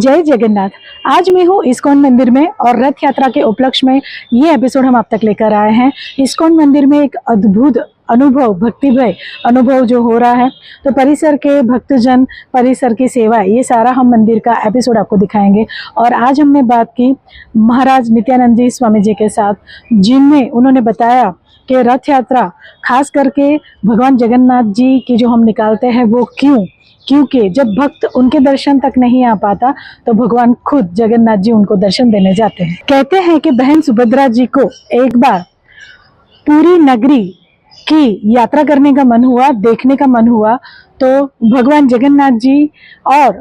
जय जगन्नाथ। आज मैं हूँ इस्कॉन मंदिर में और रथ यात्रा के उपलक्ष्य में ये एपिसोड हम आप तक लेकर आए हैं। इस्कॉन मंदिर में एक अद्भुत अनुभव, भक्तिमय अनुभव जो हो रहा है, तो परिसर के भक्तजन, परिसर की सेवा, ये सारा हम मंदिर का एपिसोड आपको दिखाएंगे। और आज हमने बात की महाराज नित्यानंद जी स्वामी जी के साथ, जिनमें उन्होंने बताया कि रथ यात्रा खास करके भगवान जगन्नाथ जी की जो हम निकालते हैं वो क्योंकि जब भक्त उनके दर्शन तक नहीं आ पाता तो भगवान खुद जगन्नाथ जी उनको दर्शन देने जाते हैं। कहते हैं कि बहन सुभद्रा जी को एक बार पूरी नगरी की यात्रा करने का मन हुआ, देखने का मन हुआ, तो भगवान जगन्नाथ जी और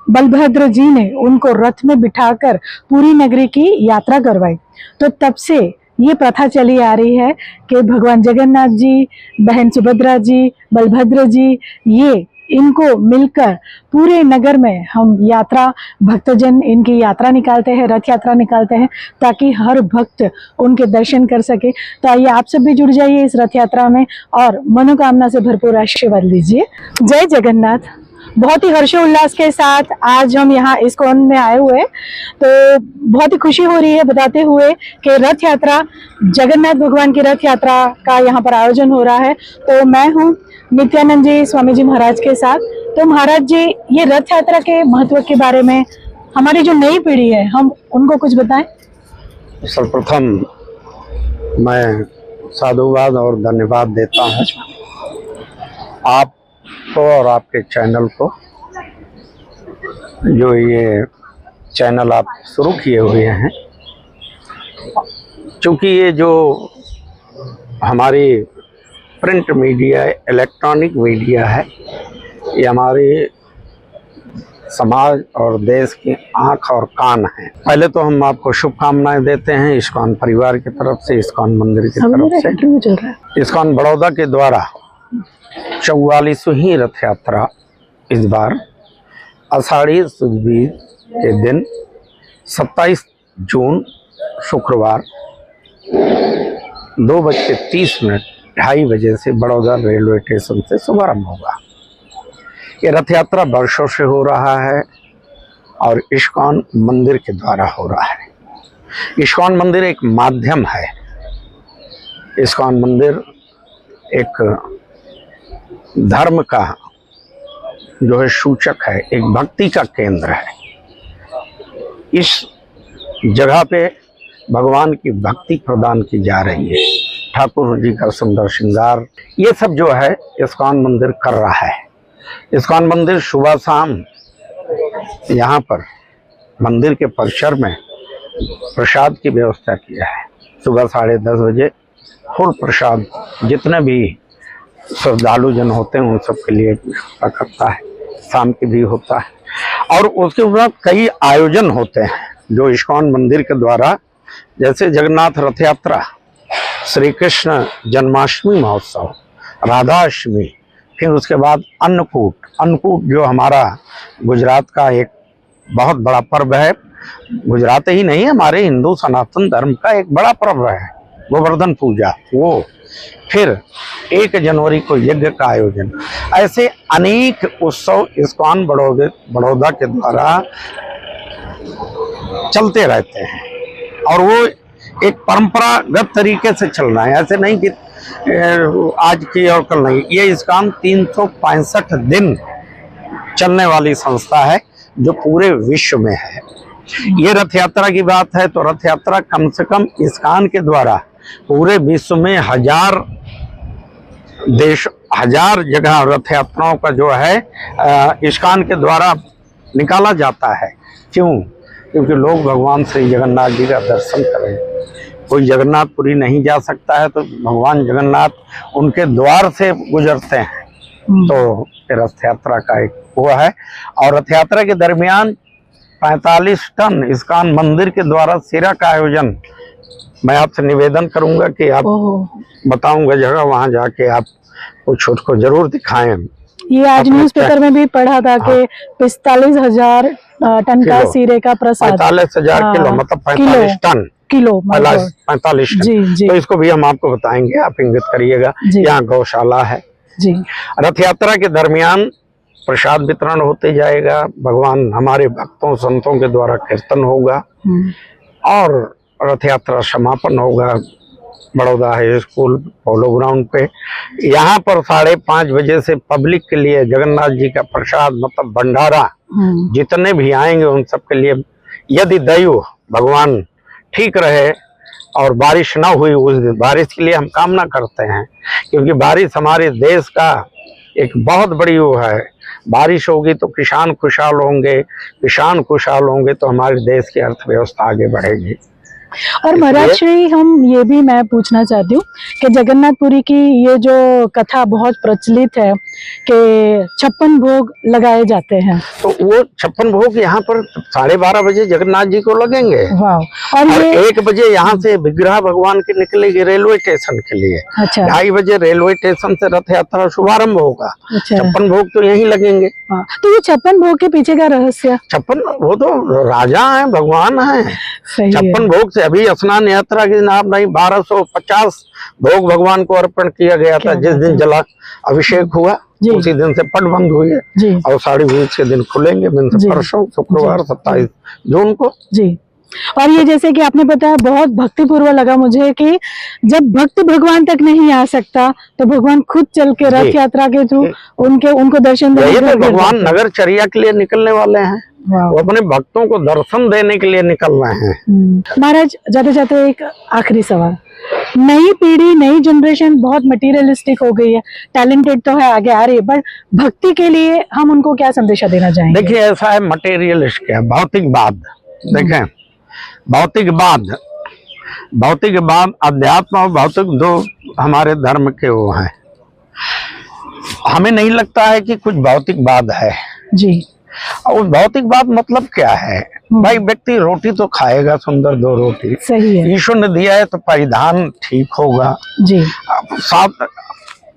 बलभद्र जी ने उनको रथ में बिठाकर पूरी नगरी की यात्रा करवाई। तो तब से ये प्रथा चली आ रही है कि भगवान जगन्नाथ जी, बहन सुभद्रा जी, बलभद्र जी, ये इनको मिलकर पूरे नगर में हम यात्रा, भक्तजन इनकी यात्रा निकालते हैं, रथ यात्रा निकालते हैं, ताकि हर भक्त उनके दर्शन कर सके। तो आइए आप सब भी जुड़ जाइए इस रथ यात्रा में और मनोकामना से भरपूर आशीर्वाद लीजिए। जय जगन्नाथ। बहुत ही हर्षोल्लास के साथ आज हम यहाँ इस्कॉन में आए हुए, तो बहुत ही खुशी हो रही है बताते हुए कि रथ यात्रा, जगन्नाथ भगवान की रथ यात्रा का यहाँ पर आयोजन हो रहा है। तो मैं हूँ नित्यानंद जी स्वामी जी महाराज के साथ। तो महाराज जी, ये रथ यात्रा के महत्व के बारे में हमारी जो नई पीढ़ी है, हम उनको कुछ बताएं। सर्वप्रथम मैं साधुवाद और धन्यवाद देता हूँ आपको और आपके चैनल को, जो ये चैनल आप शुरू किए हुए हैं। क्योंकि ये जो हमारी प्रिंट मीडिया, इलेक्ट्रॉनिक मीडिया है, ये हमारे समाज और देश की आंख और कान है। पहले तो हम आपको शुभकामनाएं देते हैं इस्कॉन परिवार की तरफ से, इस्कॉन मंदिर की तरफ से। इस्कॉन बड़ौदा के द्वारा 44वीं रथ यात्रा इस बार आषाढ़ी सुद बीज के दिन 27 जून शुक्रवार 2:30 2:30 बजे से बड़ौदा रेलवे स्टेशन से शुभारंभ होगा। ये रथ यात्रा वर्षों से हो रहा है और इस्कॉन मंदिर के द्वारा हो रहा है। इस्कॉन मंदिर एक माध्यम है। इस्कॉन मंदिर एक धर्म का जो है सूचक है, एक भक्ति का केंद्र है। इस जगह पे भगवान की भक्ति प्रदान की जा रही है। ठाकुर जी का सुंदर श्रृंगार, ये सब जो है इस्कॉन मंदिर कर रहा है। इस्कॉन मंदिर सुबह शाम यहाँ पर मंदिर के परिसर में प्रसाद की व्यवस्था किया है। सुबह 10:30 बजे फुल प्रसाद जितने भी श्रद्धालु जन होते हैं उन सब के लिए व्यवस्था करता है। शाम की भी होता है और उसके बाद कई आयोजन होते हैं जो इस्कॉन मंदिर के द्वारा, जैसे जगन्नाथ रथ यात्रा, श्री कृष्ण जन्माष्टमी महोत्सव, राधाष्टमी, फिर उसके बाद अन्नकूट जो हमारा गुजरात का एक बहुत बड़ा पर्व है। गुजरात ही नहीं, हमारे हिंदू सनातन धर्म का एक बड़ा पर्व है गोवर्धन पूजा, वो। फिर 1 जनवरी को यज्ञ का आयोजन। ऐसे अनेक उत्सव इस्कॉन बड़ौदा के द्वारा चलते रहते हैं और वो एक परंपरागत तरीके से चल रहा है। ऐसे नहीं कि आज की और कल नहीं। ये इस्कॉन 365 दिन चलने वाली संस्था है जो पूरे विश्व में है। ये रथ यात्रा की बात है तो रथ यात्रा कम से कम इस्कॉन के द्वारा पूरे विश्व में 1000 देश, 1000 जगह रथ यात्राओं का जो है इस्कॉन के द्वारा निकाला जाता है। क्योंकि लोग भगवान श्री जगन्नाथ जी का दर्शन करें। कोई जगन्नाथपुरी नहीं जा सकता है तो भगवान जगन्नाथ उनके द्वार से गुजरते हैं। तो रथ यात्रा का एक वो है। और रथ यात्रा के दरमियान 45 टन इस्कॉन मंदिर के द्वारा सिरा का आयोजन। मैं आपसे निवेदन करूंगा कि आप बताऊंगा जगह, वहां जाके आप कुछ उसको जरूर दिखाएं। ये आज न्यूज़पेपर में भी पढ़ा था कि 45,000 टन का सीरे का प्रसाद। 45,000 किलो, मतलब 45 टन किलो, 45 टन। तो इसको भी हम आपको बताएंगे, आप इंगित करिएगा। यहाँ गौशाला है जी। रथ यात्रा के दरमियान प्रसाद वितरण होते जाएगा, भगवान हमारे भक्तों संतों के द्वारा कीर्तन होगा और रथ यात्रा समापन होगा Baroda high school polo ground पे। यहाँ पर 5:30 बजे से पब्लिक के लिए जगन्नाथ जी का प्रसाद मतलब भंडारा जितने भी आएंगे उन सब के लिए, यदि दैव भगवान ठीक रहे और बारिश ना हुई उस दिन, बारिश के लिए हम कामना करते हैं क्योंकि बारिश हमारे देश का एक बहुत बड़ी वो है। बारिश होगी तो किसान खुशहाल होंगे, किसान खुशहाल होंगे तो हमारे देश की अर्थव्यवस्था आगे बढ़ेगी। और महाराज श्री, हम ये भी मैं पूछना चाहती हूँ कि जगन्नाथपुरी की ये जो कथा बहुत प्रचलित है कि 56 भोग लगाए जाते हैं, तो वो 56 भोग यहाँ पर 12:30 बजे जगन्नाथ जी को लगेंगे। वाह। और 1 बजे यहाँ से विग्रह भगवान की निकलेगी रेलवे स्टेशन के लिए। अच्छा। 2:30 बजे रेलवे स्टेशन से रथ यात्रा शुभारंभ होगा। अच्छा। 56 भोग तो यहीं लगेंगे। तो ये 56 भोग के पीछे का रहस्य? 56 वो तो राजा है, भगवान है। 56 भोग से अभी स्नान यात्रा के दिन आप नहीं 1250 भोग भगवान को अर्पण किया गया था। जिस दिन जला अभिषेक हुआ उसी दिन से पट बंद हुई है और 20:30 के दिन खुलेंगे। परसों शुक्रवार 27 जून को जी। और ये जैसे कि आपने बताया बहुत भक्तिपूर्वक लगा मुझे कि जब भक्त भगवान तक नहीं आ सकता तो भगवान खुद चल के रथ यात्रा के थ्रू उनको दर्शन देने तो भगवान नगर चर्या के लिए निकलने वाले हैं, वो अपने भक्तों को दर्शन देने के लिए निकल रहे हैं। महाराज जाते जाते एक आखिरी सवाल, नई पीढ़ी नई जनरेशन बहुत मटेरियलिस्टिक हो गई है, टैलेंटेड तो है, आगे आ रही है, बट भक्ति के लिए हम उनको क्या संदेशा देना चाहेंगे? देखिए ऐसा है, मटेरियलिस्ट क्या है, भौतिकवाद। देखें भौतिकवाद अध्यात्म और भौतिक दो हमारे धर्म के वो हैं। हमें नहीं लगता है कि कुछ भौतिकवाद है जी। और भौतिकवाद मतलब क्या है भाई, व्यक्ति रोटी तो खाएगा, सुंदर 2 रोटी सही है, ईश्वर ने दिया है तो परिधान ठीक होगा जी। साथ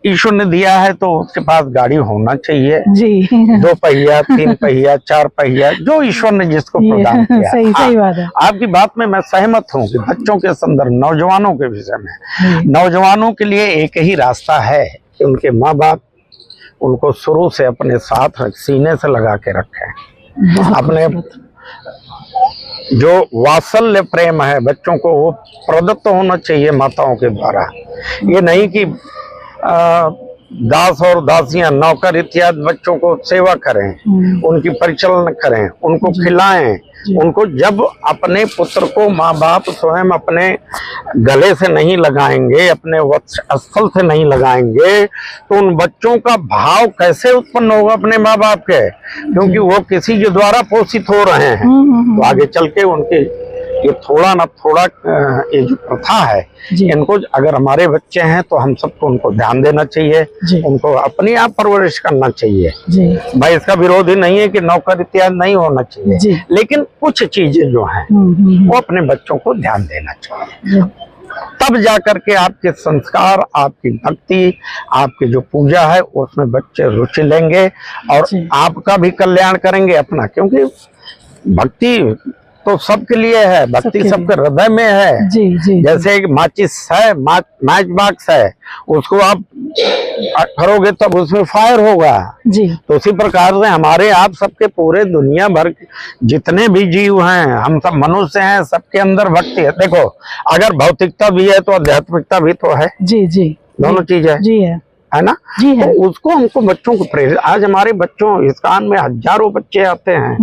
ईश्वर ने दिया है तो उसके पास गाड़ी होना चाहिए जी। 2 पहिया 3 पहिया 4 पहिया, जो ईश्वर ने जिसको प्रदान किया। सही बात है। आपकी बात में मैं सहमत हूँ कि बच्चों के संदर्भ नौजवानों के विषय में, नौजवानों के लिए एक ही रास्ता है कि उनके माँ बाप उनको शुरू से अपने साथ सीने से लगा के रखें। अपने जो वात्सल्य प्रेम है बच्चों को वो प्रदत्त होना चाहिए माताओं के द्वारा। ये नहीं कि दास और दासियां नौकर इत्यादि बच्चों को सेवा करें, उनकी परिचालन करें, उनको खिलाएं। उनको जब अपने पुत्र को माँ बाप स्वयं अपने गले से नहीं लगाएंगे, अपने वत्स स्थल से नहीं लगाएंगे तो उन बच्चों का भाव कैसे उत्पन्न होगा अपने माँ बाप के, क्योंकि वो किसी के द्वारा पोषित हो रहे हैं। तो आगे चल के उनके ये थोड़ा ना थोड़ा ये जो प्रथा है इनको, अगर हमारे बच्चे हैं तो हम सबको उनको ध्यान देना चाहिए, उनको अपनी आप परवरिश करना चाहिए भाई। इसका विरोध ही नहीं है कि नौकर इत्यादि नहीं होना चाहिए, लेकिन कुछ चीजें जो हैं वो अपने बच्चों को ध्यान देना चाहिए। तब जाकर के आपके संस्कार, आपकी भक्ति, आपकी जो पूजा है उसमें बच्चे रुचि लेंगे और आपका भी कल्याण करेंगे अपना, क्योंकि भक्ति तो सबके लिए है, भक्ति सबके हृदय में है। जी। जैसे एक माचिस है, मैच बॉक्स है, उसको आप करोगे तब उसमें फायर होगा जी। तो उसी प्रकार से हमारे आप सबके पूरे दुनिया भर जितने भी जीव हैं, हम सब मनुष्य हैं, सबके अंदर भक्ति है। देखो अगर भौतिकता भी है तो आध्यात्मिकता भी तो है। जी दोनों चीज है जी, है ना जी है। तो उसको हमको बच्चों को प्रेरित, आज हमारे बच्चों इस्कान में हजारों बच्चे आते हैं,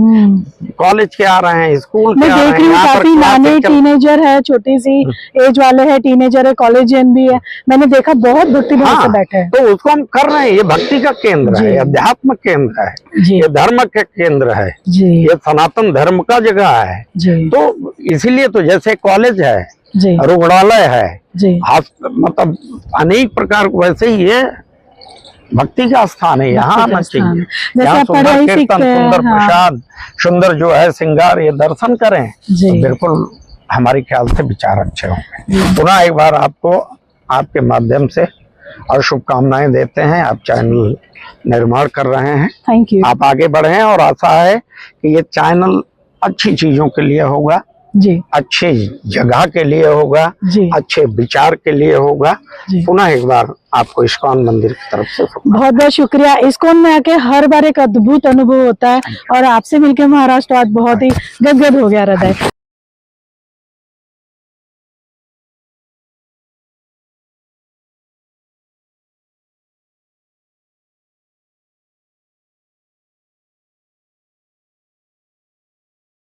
कॉलेज के आ रहे हैं, स्कूल के आ रहे हैं, काफी नाने टीनेजर है, छोटी सी एज वाले है, टीनेजर है, कॉलेजियन भी है, मैंने देखा बहुत भक्ति भाव से बैठे हैं। तो उसको हम कर रहे हैं, ये भक्ति का केंद्र है, अध्यात्म केंद्र है, ये धर्म का केंद्र है, ये सनातन धर्म का जगह है। तो इसीलिए तो जैसे कॉलेज है, रुग्णालय है, मतलब अनेक प्रकार, वैसे ही ये भक्ति का स्थान है, यहाँ आना चाहिए। यहाँ सुंदर कीर्तन, सुंदर प्रसाद, सुंदर जो है श्रृंगार, ये दर्शन करें तो बिल्कुल हमारे ख्याल से विचार अच्छे होंगे। पुनः एक बार आपको आपके माध्यम से और शुभकामनाएं देते हैं। आप चैनल निर्माण कर रहे हैं, थैंक यू। आप आगे बढ़े और आशा है कि ये चैनल अच्छी चीजों के लिए होगा जी अच्छी जगह के लिए होगा, जी अच्छे विचार के लिए होगा। जी। पुनः एक बार आपको इस्कॉन मंदिर की तरफ से बहुत बहुत शुक्रिया। इस्कॉन में आके हर बार एक अद्भुत अनुभव होता है और आपसे मिलकर महाराज तो आज बहुत ही गदगद हो गया हृदय।